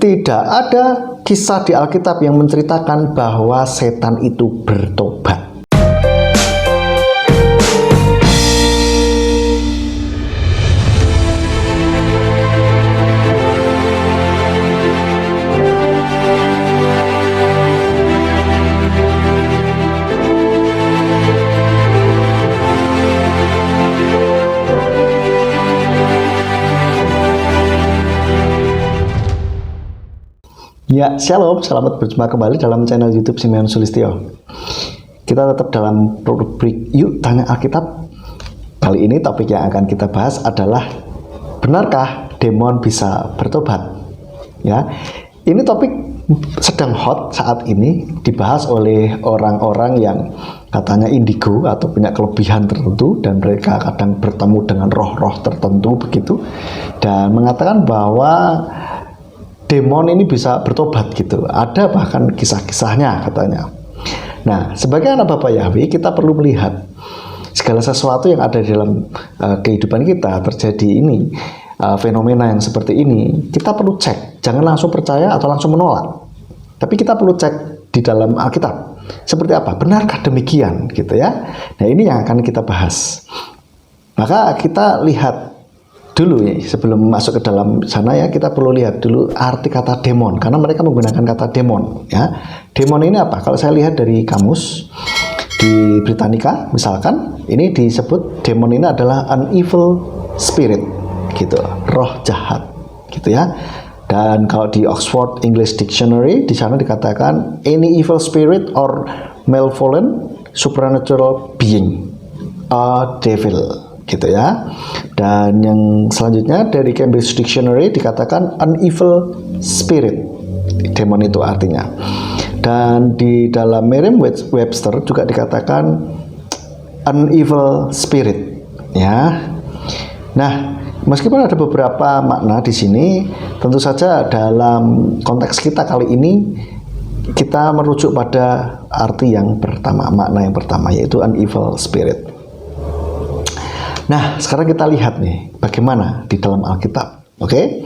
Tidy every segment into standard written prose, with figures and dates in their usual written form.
tidak ada kisah di Alkitab yang menceritakan bahwa setan itu bertobat. Ya, shalom, selamat berjumpa kembali dalam channel YouTube Simeon Sulistyo. Kita tetap dalam rubrik Yuk Tanya Alkitab. Kali ini topik yang akan kita bahas adalah benarkah demon bisa bertobat? Ya, ini topik sedang hot saat ini, dibahas oleh orang-orang yang katanya indigo atau punya kelebihan tertentu dan mereka kadang bertemu dengan roh-roh tertentu begitu, dan mengatakan bahwa demon ini bisa bertobat gitu. Ada bahkan kisah-kisahnya katanya. Nah, sebagai anak Bapa Yahweh, kita perlu melihat segala sesuatu yang ada di dalam kehidupan kita terjadi ini, fenomena yang seperti ini, kita perlu cek. Jangan langsung percaya atau langsung menolak. Tapi kita perlu cek di dalam Alkitab. Seperti apa? Benarkah demikian gitu ya? Nah, ini yang akan kita bahas. Maka kita lihat dulu ya, sebelum masuk ke dalam sana ya, kita perlu lihat dulu arti kata demon, karena mereka menggunakan kata demon ya. Demon ini apa? Kalau saya lihat dari kamus di Britannica misalkan, ini disebut demon ini adalah an evil spirit gitu, roh jahat gitu ya. Dan kalau di Oxford English Dictionary, di sana dikatakan any evil spirit or malevolent supernatural being, a devil gitu ya. Dan yang selanjutnya dari Cambridge Dictionary dikatakan an evil spirit, demon itu artinya. Dan di dalam Merriam-Webster juga dikatakan an evil spirit ya. Nah, meskipun ada beberapa makna di sini, tentu saja dalam konteks kita kali ini kita merujuk pada arti yang pertama, makna yang pertama, yaitu an evil spirit. Nah, sekarang kita lihat nih bagaimana di dalam Alkitab. Oke?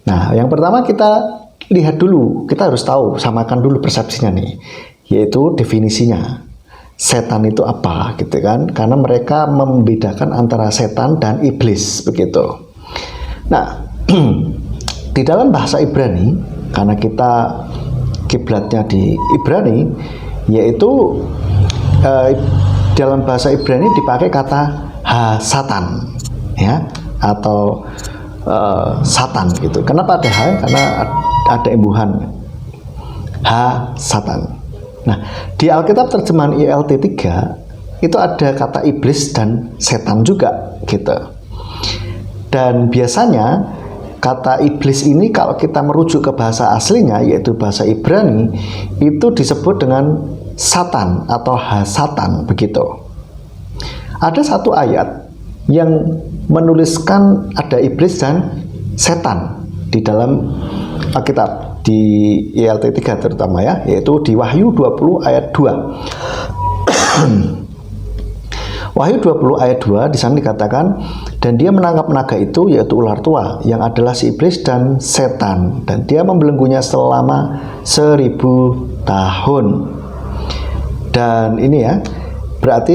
Nah, yang pertama kita lihat dulu, kita harus tahu, samakan dulu persepsinya nih, yaitu definisinya. Setan itu apa gitu kan? Karena mereka membedakan antara setan dan iblis begitu. Nah, di dalam bahasa Ibrani, karena kita kiblatnya di Ibrani, yaitu dalam bahasa Ibrani dipakai kata Satan ya, atau Satan gitu. Kenapa ada Karena ada imbuhan Satan. Nah, di Alkitab terjemahan ILT 3 itu ada kata iblis dan setan juga gitu. Dan biasanya kata iblis ini kalau kita merujuk ke bahasa aslinya, yaitu bahasa Ibrani, itu disebut dengan Satan atau Satan begitu. Ada satu ayat yang menuliskan ada iblis dan setan di dalam Alkitab, di ILT 3 terutama ya, yaitu di Wahyu 20 ayat 2. Wahyu 20 ayat 2 di sana dikatakan, dan dia menangkap naga itu, yaitu ular tua, yang adalah si iblis dan setan, dan dia membelenggunya selama 1000 tahun. Dan ini ya, berarti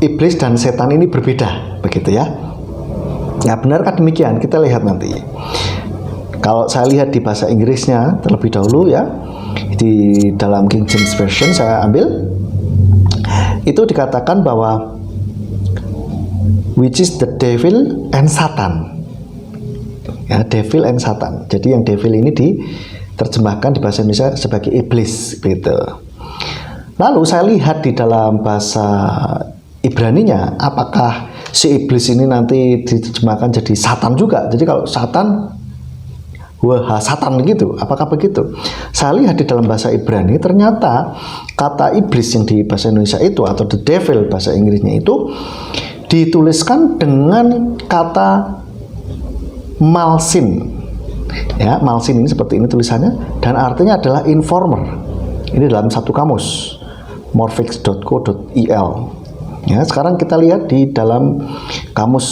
iblis dan setan ini berbeda begitu ya. Ya, benarkah demikian? Kita lihat nanti. Kalau saya lihat di bahasa Inggrisnya terlebih dahulu ya, di dalam King James Version saya ambil, itu dikatakan bahwa which is the devil and Satan. Ya, devil and Satan. Jadi yang devil ini diterjemahkan di bahasa Indonesia sebagai iblis gitu. Lalu saya lihat di dalam bahasa Ibraninya, apakah si iblis ini nanti diterjemahkan jadi Satan juga? Jadi kalau Satan, Satan gitu, apakah begitu? Saya lihat di dalam bahasa Ibrani, ternyata kata iblis yang di bahasa Indonesia itu, atau the devil bahasa Inggrisnya itu, dituliskan dengan kata malsin. Ya, malsin ini seperti ini tulisannya, dan artinya adalah informer. Ini dalam satu kamus, morphix.co.il. Ya, sekarang kita lihat di dalam kamus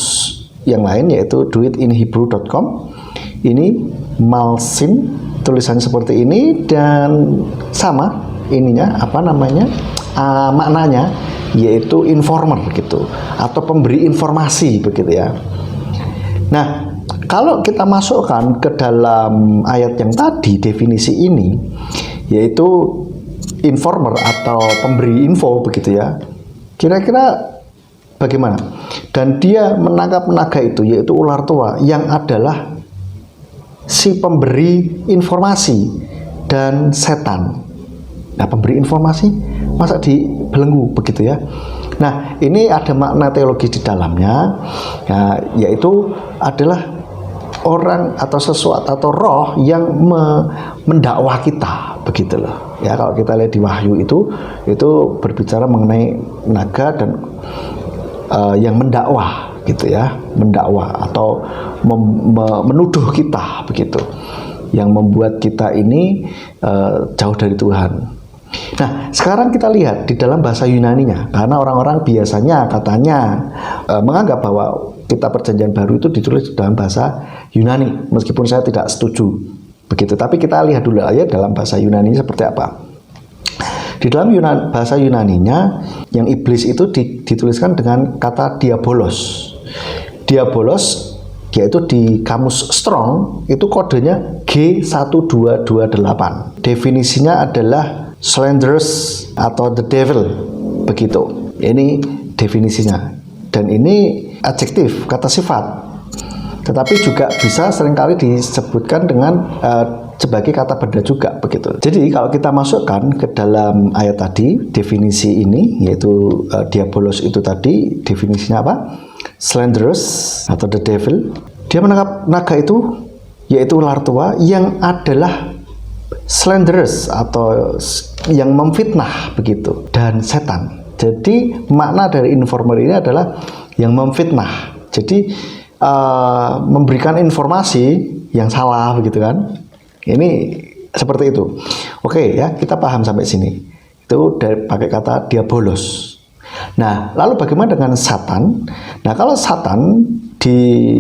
yang lain, yaitu doitinhebrew.com. Ini malsin tulisannya seperti ini dan sama ininya maknanya yaitu informer gitu atau pemberi informasi begitu ya. Nah, kalau kita masukkan ke dalam ayat yang tadi definisi ini yaitu informer atau pemberi info begitu ya. Kira-kira bagaimana? Dan dia menangkap naga itu yaitu ular tua yang adalah si pemberi informasi dan setan. Nah, pemberi informasi masa dibelenggu begitu ya. Nah, ini ada makna teologi di dalamnya, ya, yaitu adalah orang atau sesuatu atau roh yang mendakwah kita begitu loh. Ya, kalau kita lihat di Wahyu itu berbicara mengenai naga dan yang mendakwah gitu ya, mendakwah atau menuduh kita begitu, yang membuat kita ini jauh dari Tuhan. Nah, sekarang kita lihat di dalam bahasa Yunaninya, karena orang-orang biasanya katanya menganggap bahwa kitab Perjanjian Baru itu ditulis dalam bahasa Yunani, meskipun saya tidak setuju begitu. Tapi kita lihat dulu aja dalam bahasa Yunani seperti apa. Di dalam bahasa Yunaninya, yang iblis itu dituliskan dengan kata diabolos. Diabolos yaitu di kamus Strong itu kodenya G1228. Definisinya adalah slanderous atau the devil begitu. Ini definisinya. Dan ini adjektif, kata sifat. Tetapi juga bisa seringkali disebutkan dengan sebagai kata benda juga begitu. Jadi kalau kita masukkan ke dalam ayat tadi definisi ini yaitu diabolos itu tadi definisinya apa? Slanderous atau the devil. Dia menangkap naga itu yaitu ular tua yang adalah slanderous atau yang memfitnah begitu dan setan. Jadi makna dari informer ini adalah yang memfitnah. Jadi memberikan informasi yang salah begitu kan. Ini seperti itu. Oke ya, kita paham sampai sini. Itu pakai kata diabolos. Nah, lalu bagaimana dengan Satan? Nah, kalau Satan di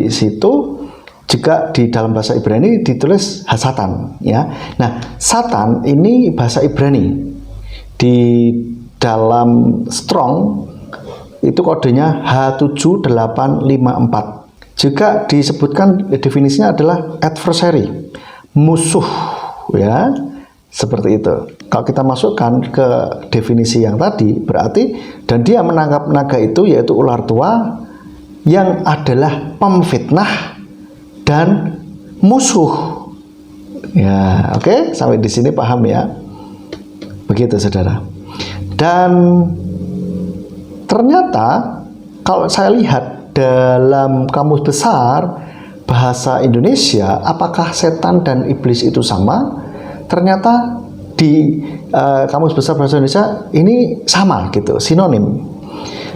situ juga di dalam bahasa Ibrani ditulis Hasatan ya. Nah, Satan ini bahasa Ibrani. Di dalam Strong itu kodenya H7854. Juga disebutkan definisinya adalah adversary, musuh ya, seperti itu. Kalau kita masukkan ke definisi yang tadi berarti dan dia menangkap naga itu yaitu ular tua yang adalah pemfitnah dan musuh. Ya, oke, sampai di sini paham ya. Begitu saudara. Dan ternyata kalau saya lihat dalam kamus besar bahasa Indonesia, apakah setan dan iblis itu sama? Ternyata di kamus besar bahasa Indonesia ini sama gitu, sinonim.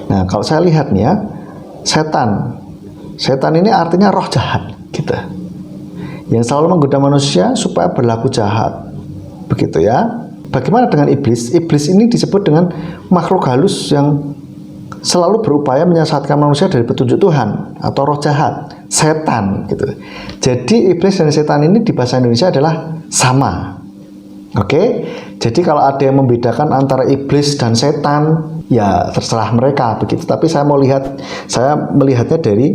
Nah, kalau saya lihat nih ya, setan ini artinya roh jahat gitu, yang selalu menggoda manusia supaya berlaku jahat, begitu ya. Bagaimana dengan iblis? Iblis ini disebut dengan makhluk halus yang selalu berupaya menyesatkan manusia dari petunjuk Tuhan atau roh jahat, setan gitu. Jadi iblis dan setan ini di bahasa Indonesia adalah sama. Oke, jadi kalau ada yang membedakan antara iblis dan setan, ya terserah mereka begitu. Tapi saya melihatnya dari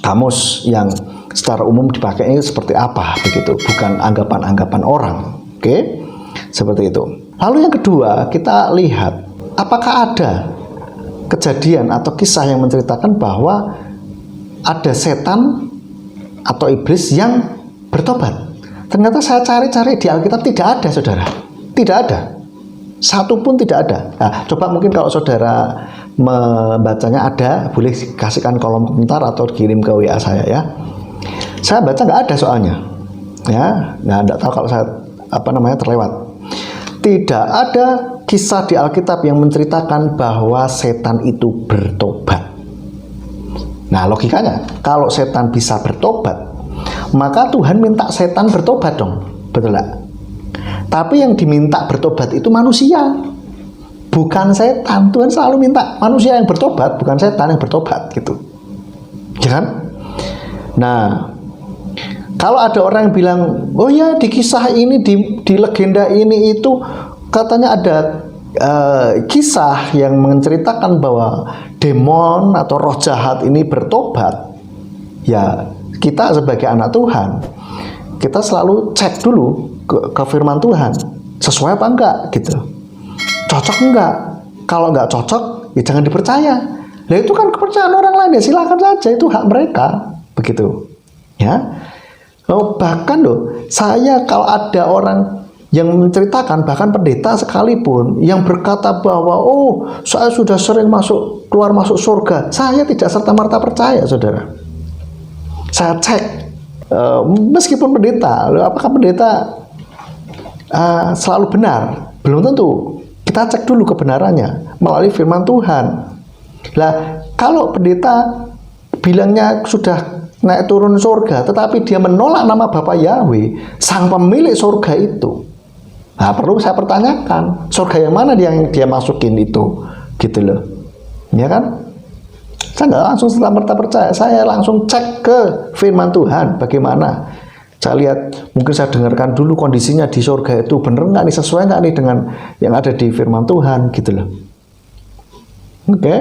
kamus yang secara umum dipakainya seperti apa begitu, bukan anggapan-anggapan orang. Oke, seperti itu. Lalu yang kedua, kita lihat apakah ada kejadian atau kisah yang menceritakan bahwa ada setan atau iblis yang bertobat. Ternyata saya cari-cari di Alkitab tidak ada, saudara. Tidak ada. Satu pun tidak ada. Nah, coba mungkin kalau saudara membacanya ada, boleh kasihkan kolom komentar atau kirim ke WA saya ya. Saya baca nggak ada soalnya. Ya, nggak tahu kalau saya terlewat. Tidak ada kisah di Alkitab yang menceritakan bahwa setan itu bertobat. Nah, logikanya kalau setan bisa bertobat, maka Tuhan minta setan bertobat dong, betul nggak? Tapi yang diminta bertobat itu manusia, bukan setan. Tuhan selalu minta manusia yang bertobat, bukan setan yang bertobat gitu, ya kan? Nah, Kalau ada orang yang bilang, oh ya di kisah ini, di legenda ini itu katanya ada kisah yang menceritakan bahwa demon atau roh jahat ini bertobat, ya kita sebagai anak Tuhan, kita selalu cek dulu ke firman Tuhan, sesuai apa enggak gitu, cocok enggak. Kalau enggak cocok, ya jangan dipercaya. Nah itu kan kepercayaan orang lain, ya silakan saja, itu hak mereka, begitu. Ya, bahkan saya kalau ada orang yang menceritakan, bahkan pendeta sekalipun yang berkata bahwa oh saya sudah sering keluar masuk surga, saya tidak serta-merta percaya, saudara. Saya cek, meskipun pendeta, apakah pendeta selalu benar? Belum tentu. Kita cek dulu kebenarannya melalui firman Tuhan. Lah, kalau pendeta bilangnya sudah naik turun surga, tetapi dia menolak nama Bapa Yahweh, sang pemilik surga itu, nah perlu saya pertanyakan, surga yang mana yang dia masukin itu, gitu loh, ya kan? Saya nggak langsung serta-merta percaya, saya langsung cek ke firman Tuhan, bagaimana. Saya lihat, mungkin saya dengarkan dulu kondisinya di surga itu bener nggak nih, sesuai nggak nih dengan yang ada di firman Tuhan, gitu loh. Oke.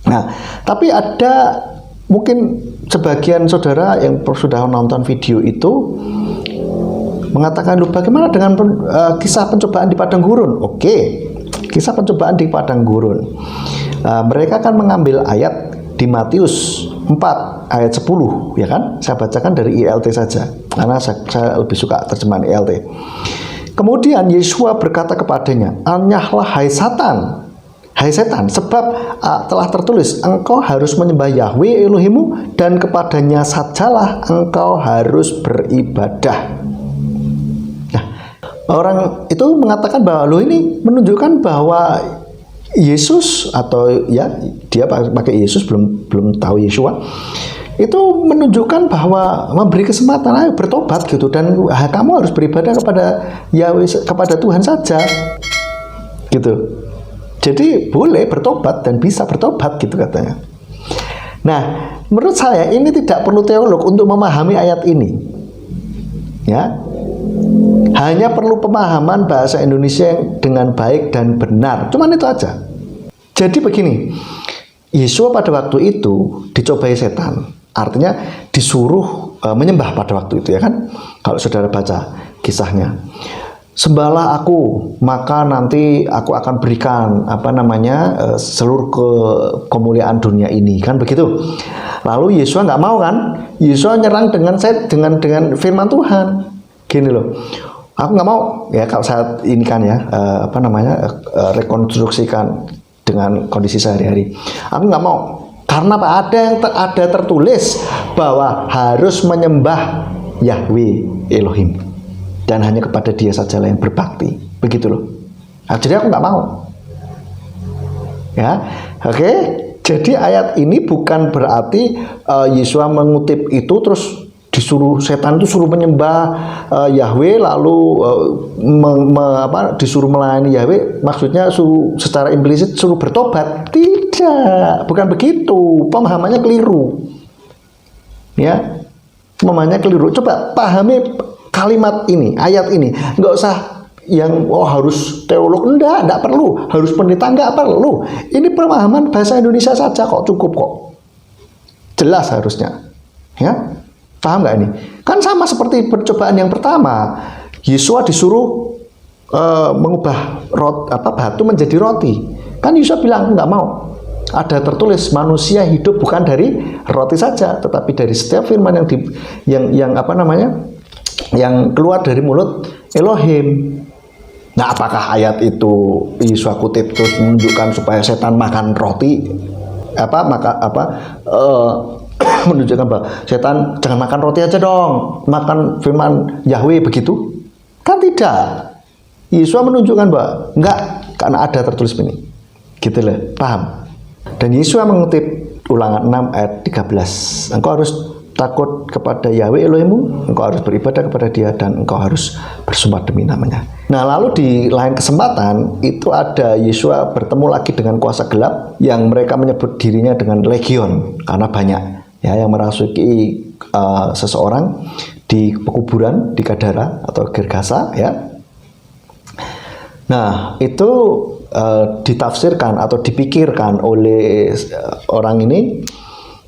Nah, tapi ada mungkin sebagian saudara yang sudah menonton video itu mengatakan, loh bagaimana dengan kisah pencobaan di padang gurun? Oke, kisah pencobaan di padang gurun. Mereka kan mengambil ayat di Matius 4 ayat 10, ya kan? Saya bacakan dari ILT saja, karena saya lebih suka terjemahan ILT. Kemudian Yesus berkata kepadanya, "Anyahlah hai setan, sebab telah tertulis, engkau harus menyembah Yahweh Elohimmu, dan kepadanya sajalah engkau harus beribadah." Nah, orang itu mengatakan bahwa lo ini menunjukkan bahwa Yesus, atau ya dia pakai Yesus, belum tahu Yeshua, itu menunjukkan bahwa memberi kesempatan, ayo bertobat gitu, dan kamu harus beribadah kepada Yahweh, kepada Tuhan saja gitu. Jadi boleh bertobat dan bisa bertobat gitu katanya. Nah, menurut saya ini tidak perlu teolog untuk memahami ayat ini. Ya. Hanya perlu pemahaman bahasa Indonesia yang dengan baik dan benar. Cuman itu aja. Jadi begini, Yesus pada waktu itu dicobai setan. Artinya disuruh menyembah pada waktu itu, ya kan? Kalau saudara baca kisahnya. Sembahlah aku, maka nanti aku akan berikan seluruh kemuliaan dunia ini, kan begitu. Lalu Yesus nggak mau kan? Yesus nyerang dengan firman Tuhan, gini loh. Aku nggak mau, ya kalau saya ini kan ya rekonstruksikan dengan kondisi sehari-hari. Aku nggak mau, karena apa? Ada tertulis bahwa harus menyembah Yahweh Elohim, dan hanya kepada dia sajalah yang berbakti, begitu loh. Nah, jadi aku nggak mau. Ya, oke. Jadi ayat ini bukan berarti Yesus mengutip itu terus disuruh setan itu suruh menyembah Yahweh, lalu disuruh melayani Yahweh, maksudnya secara implisit suruh bertobat. Tidak, bukan begitu. Pemahamannya keliru. Ya, pemahamannya keliru. Coba pahami kalimat ini, ayat ini. Nggak usah yang harus teolog, enggak perlu, harus pendeta, enggak perlu. Ini pemahaman bahasa Indonesia saja kok, cukup kok. Jelas harusnya. Ya. Paham nggak ini? Kan sama seperti percobaan yang pertama. Yesus disuruh mengubah batu menjadi roti. Kan Yesus bilang nggak mau. Ada tertulis manusia hidup bukan dari roti saja, tetapi dari setiap firman yang keluar dari mulut Elohim. Nah, apakah ayat itu Yesus kutip terus menunjukkan supaya setan makan roti? Menunjukkan bahwa setan jangan makan roti aja dong, makan firman Yahweh, begitu? Kan tidak. Yesus menunjukkan bahwa enggak, karena ada tertulis ini. Gitu loh, paham? Dan Yesus mengutip Ulangan 6 ayat 13. Engkau harus takut kepada Yahweh Elohimmu, engkau harus beribadah kepada dia, dan engkau harus bersumpah demi namanya. Nah, lalu di lain kesempatan itu ada Yesus bertemu lagi dengan kuasa gelap yang mereka menyebut dirinya dengan legion, karena banyak ya yang merasuki seseorang di pekuburan di Gadara atau Gergasa ya. Nah, itu ditafsirkan atau dipikirkan oleh orang ini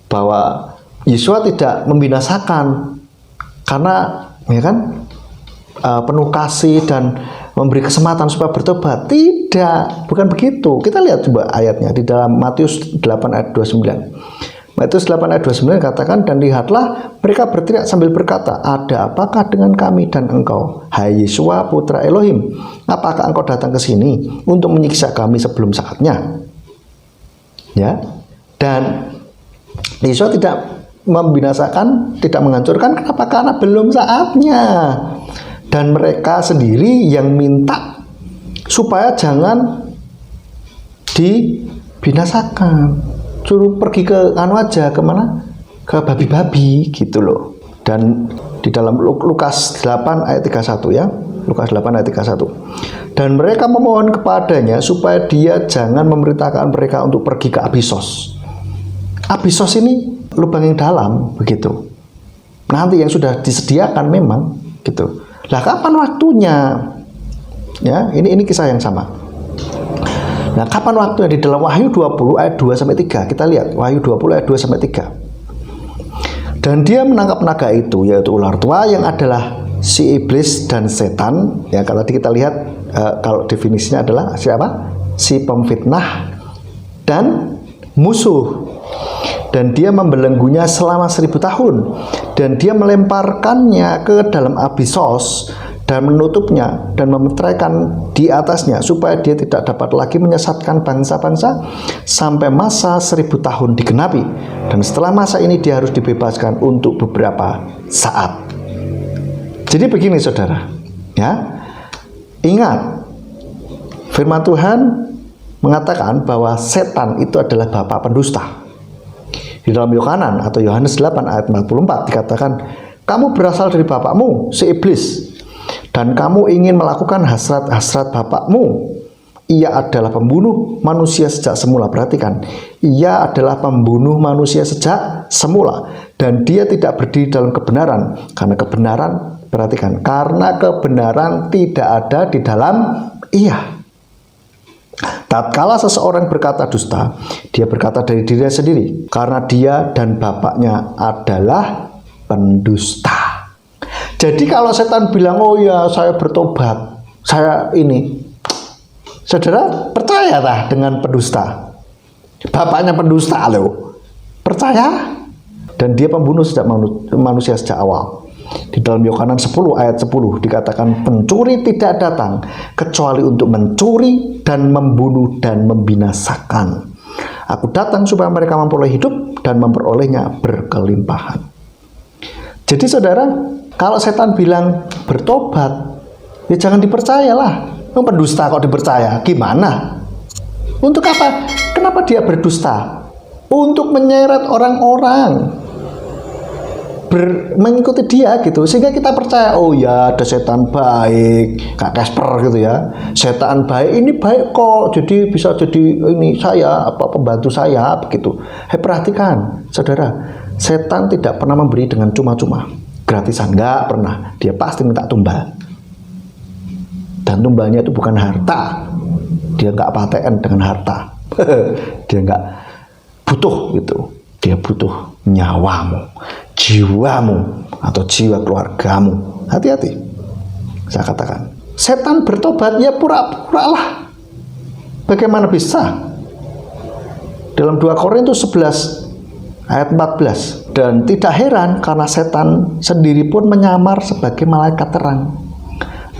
bahwa Yesua tidak membinasakan karena ya kan penuh kasih dan memberi kesempatan supaya bertobat. Tidak, bukan begitu. Kita lihat coba ayatnya di dalam Matius 8 ayat 29. Matius 8 ayat 29 katakan, dan lihatlah mereka berteriak sambil berkata, ada apakah dengan kami dan engkau, hai Yesua putra Elohim? Apakah engkau datang ke sini untuk menyiksa kami sebelum saatnya? Ya, dan Yesua tidak membinasakan, tidak menghancurkan. Kenapa? Karena belum saatnya. Dan mereka sendiri yang minta supaya jangan dibinasakan. Suruh pergi ke aja, kemana? Ke babi-babi gitu loh. Dan di dalam Lukas 8 ayat 31 ya. Lukas 8 ayat 31. Dan mereka memohon kepadanya supaya dia jangan memerintahkan mereka untuk pergi ke Abisos. Abisos ini lubang yang dalam begitu. Nanti yang sudah disediakan memang gitu. Lah kapan waktunya? Ya, ini kisah yang sama. Nah, kapan waktunya? Di dalam Wahyu 20 ayat 2 sampai 3. Kita lihat Wahyu 20 ayat 2 sampai 3. Dan dia menangkap naga itu, yaitu ular tua yang adalah si iblis dan setan. Ya, kalau tadi kita lihat kalau definisinya adalah siapa? Si pemfitnah dan musuh. Dan dia membelenggunya selama 1000 tahun. Dan dia melemparkannya ke dalam Abisos dan menutupnya dan memeteraikan di atasnya supaya dia tidak dapat lagi menyesatkan bangsa-bangsa sampai masa 1000 tahun digenapi. Dan setelah masa ini dia harus dibebaskan untuk beberapa saat. Jadi begini saudara, ya, ingat firman Tuhan mengatakan bahwa setan itu adalah bapa pendusta. Di dalam Yohanan atau Yohanes 8 ayat 44 dikatakan, kamu berasal dari bapakmu si iblis, dan kamu ingin melakukan hasrat-hasrat bapakmu. Ia adalah pembunuh manusia sejak semula. Perhatikan, ia adalah pembunuh manusia sejak semula, dan dia tidak berdiri dalam kebenaran, karena kebenaran, perhatikan, karena kebenaran tidak ada di dalam ia. Tatkala seseorang berkata dusta, dia berkata dari dirinya sendiri, karena dia dan bapaknya adalah pendusta. Jadi kalau setan bilang, oh ya saya bertobat, saya ini, saudara percaya tak dengan pendusta? Bapaknya pendusta loh, percaya? Dan dia pembunuh sejak manusia sejak awal. Di dalam Yohanan 10 ayat 10 dikatakan, pencuri tidak datang kecuali untuk mencuri dan membunuh dan membinasakan. Aku datang supaya mereka memperoleh hidup dan memperolehnya berkelimpahan. Jadi saudara, kalau setan bilang bertobat, ya jangan dipercayalah. Pendusta kok dipercaya? Gimana? Untuk apa? Kenapa dia berdusta? Untuk menyeret orang-orang mengikuti dia gitu, sehingga kita percaya, oh ya ada setan baik, Kak Casper gitu ya, setan baik ini baik kok, jadi bisa jadi ini saya apa pembantu saya begitu. Perhatikan saudara, setan tidak pernah memberi dengan cuma-cuma, gratisan, nggak pernah. Dia pasti minta tumbal, dan tumbalnya itu bukan harta. Dia nggak paten dengan harta. Dia nggak butuh gitu, dia butuh nyawamu, jiwamu, atau jiwa keluargamu. Hati-hati, saya katakan, setan bertobat ya pura-pura lah. Bagaimana bisa? Dalam 2 Korintus 11 ayat 14, dan tidak heran karena setan sendiri pun menyamar sebagai malaikat terang.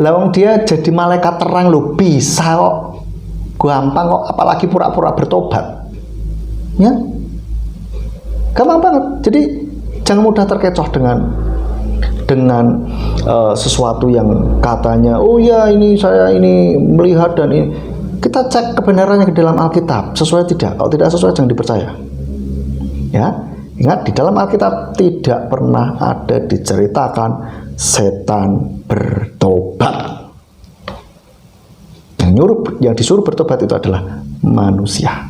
Lawang dia jadi malaikat terang loh, bisa kok, gampang kok, apalagi pura-pura bertobat, ya gampang banget. Jadi jangan mudah terkecoh dengan sesuatu yang katanya, oh ya ini saya ini melihat dan ini. Kita cek kebenarannya di dalam Alkitab, sesuai tidak? Kalau tidak sesuai jangan dipercaya. Ya, ingat di dalam Alkitab tidak pernah ada diceritakan setan bertobat. Yang disuruh bertobat itu adalah manusia.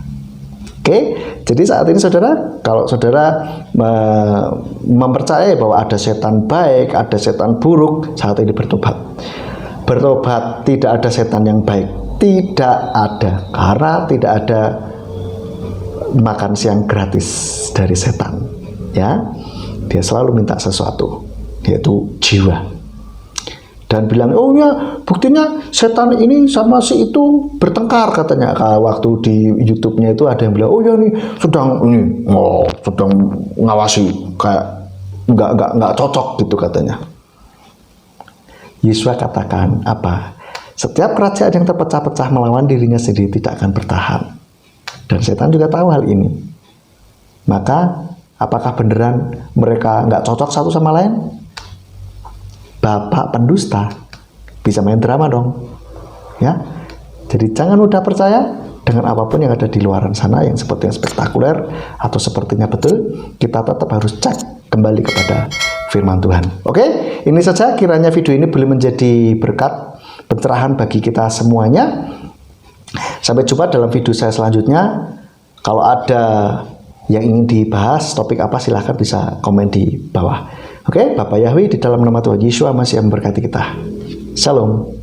Oke, Jadi saat ini saudara, kalau saudara mempercayai bahwa ada setan baik, ada setan buruk, saat ini bertobat. Bertobat, tidak ada setan yang baik, tidak ada, karena tidak ada makan siang gratis dari setan. Ya, dia selalu minta sesuatu, yaitu jiwa. Dan bilang, oh ya, buktinya setan ini sama si itu bertengkar katanya. Waktu di YouTube-nya itu ada yang bilang, oh ya nih sedang ngawasi, kayak nggak cocok gitu katanya. Yesus katakan apa? Setiap kerajaan yang terpecah-pecah melawan dirinya sendiri tidak akan bertahan. Dan setan juga tahu hal ini. Maka apakah beneran mereka nggak cocok satu sama lain? Bapak pendusta bisa main drama dong, ya. Jadi jangan mudah percaya dengan apapun yang ada di luaran sana yang sepertinya spektakuler atau sepertinya betul. Kita tetap harus cek kembali kepada firman Tuhan. Oke, ini saja, kiranya video ini boleh menjadi berkat pencerahan bagi kita semuanya. Sampai jumpa dalam video saya selanjutnya. Kalau ada yang ingin dibahas topik apa, silahkan bisa komen di bawah. Oke, Bapak Yahweh, di dalam nama Tuhan Yesus Masih memberkati kita. Shalom.